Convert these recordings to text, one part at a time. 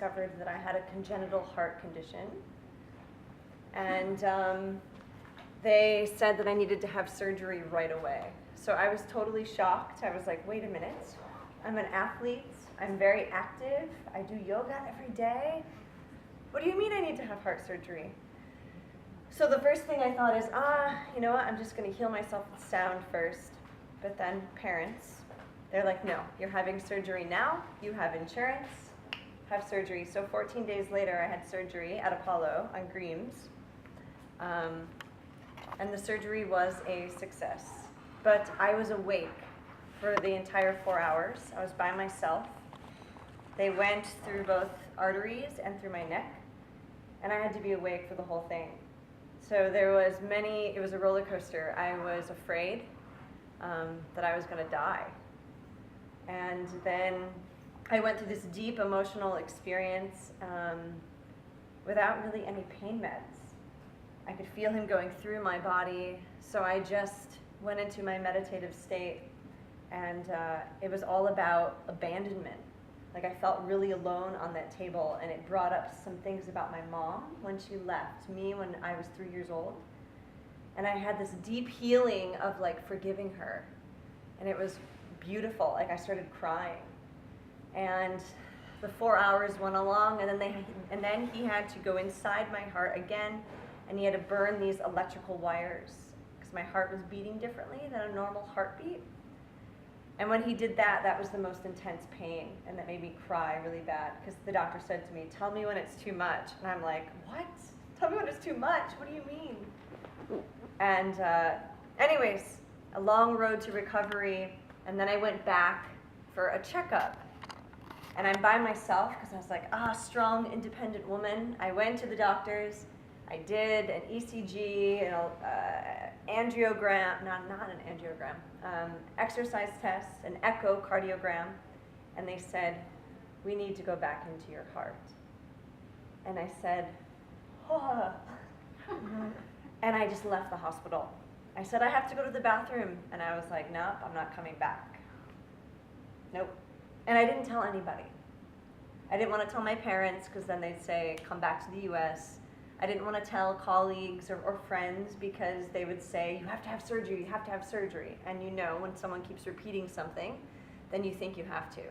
discovered that I had a congenital heart condition. And they said that I needed to have surgery right away. So I was totally shocked. I was like, wait a minute. I'm an athlete. I'm very active. I do yoga every day. What do you mean I need to have heart surgery? So the first thing I thought is, you know what? I'm just going to heal myself with sound first. But then parents, they're like, no, you're having surgery now. You have insurance. Have surgery. So 14 days later, I had surgery at Apollo on Greaves. And the surgery was a success. But I was awake for the entire 4 hours. I was by myself. They went through both arteries and through my neck. And I had to be awake for the whole thing. So it was a roller coaster. I was afraid that I was going to die. And then I went through this deep emotional experience without really any pain meds. I could feel him going through my body, so I just went into my meditative state, and it was all about abandonment. Like, I felt really alone on that table, and it brought up some things about my mom when she left me when I was 3 years old. And I had this deep healing of, like, forgiving her. And it was beautiful. Like, I started crying. And the 4 hours went along, and then he had to go inside my heart again, and he had to burn these electrical wires because my heart was beating differently than a normal heartbeat. And when he did that, that was the most intense pain, and that made me cry really bad because the doctor said to me, tell me when it's too much. And I'm like, what? Tell me when it's too much? What do you mean? And anyways, a long road to recovery, and then I went back for a checkup. And I'm by myself because I was like, strong, independent woman. I went to the doctors. I did an ECG, angiogram, not an angiogram, exercise test, an echocardiogram, and they said, we need to go back into your heart. And I said, oh. And I just left the hospital. I said, I have to go to the bathroom. And I was like, nope, I'm not coming back. Nope. And I didn't tell anybody. I didn't want to tell my parents because then they'd say, come back to the US. I didn't want to tell colleagues or friends because they would say, you have to have surgery, you have to have surgery. And you know, when someone keeps repeating something, then you think you have to.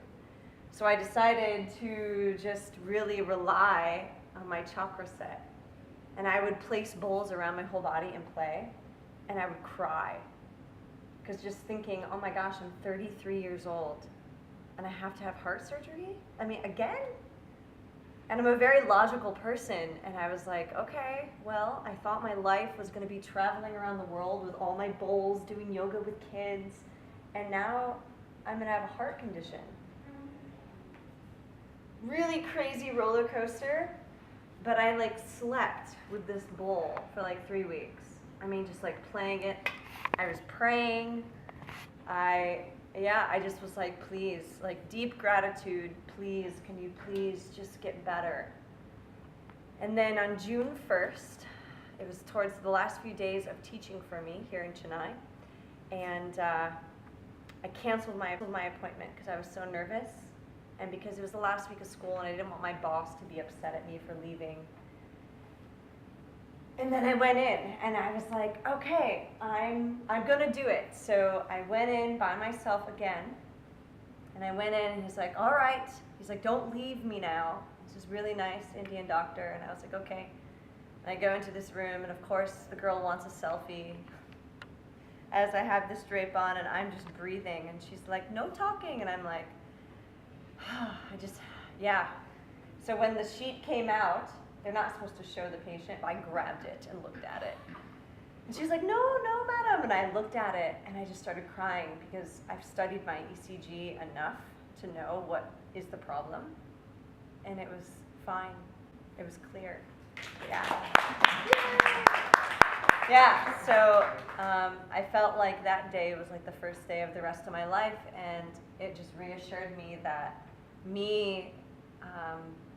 So I decided to just really rely on my chakra set. And I would place bowls around my whole body and play, and I would cry. Because just thinking, oh my gosh, I'm 33 years old, and I have to have heart surgery? I mean, again? And I'm a very logical person, and I was like, okay, well, I thought my life was going to be traveling around the world with all my bowls, doing yoga with kids, and now I'm going to have a heart condition. Really crazy roller coaster, but I like slept with this bowl for like 3 weeks. I mean, just like playing it. I was praying. I just was like, please, like deep gratitude, please, can you please just get better? And then on June 1st, it was towards the last few days of teaching for me here in Chennai, and I canceled my appointment because I was so nervous, and because it was the last week of school and I didn't want my boss to be upset at me for leaving. And then I went in, and I was like, okay, I'm gonna do it. So I went in by myself again, and I went in, and he's like, all right. He's like, don't leave me now. This is really nice Indian doctor, and I was like, okay. And I go into this room, and of course, the girl wants a selfie as I have this drape on, and I'm just breathing, and she's like, no talking, and I'm like, yeah. So when the sheet came out, they're not supposed to show the patient, but I grabbed it and looked at it. And she's like, no, madam. And I looked at it, and I just started crying because I've studied my ECG enough to know what is the problem. And it was fine. It was clear. Yeah, so I felt like that day was like the first day of the rest of my life, and it just reassured me that me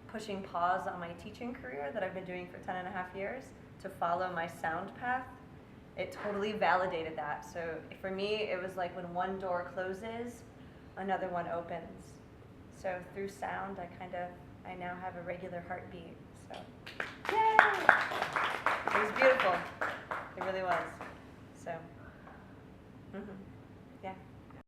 pushing pause on my teaching career that I've been doing for 10 and a half years to follow my sound path, it totally validated that. So for me, it was like when one door closes, another one opens. So through sound, I kind of I now have a regular heartbeat. So, yay! It was beautiful. It really was. So,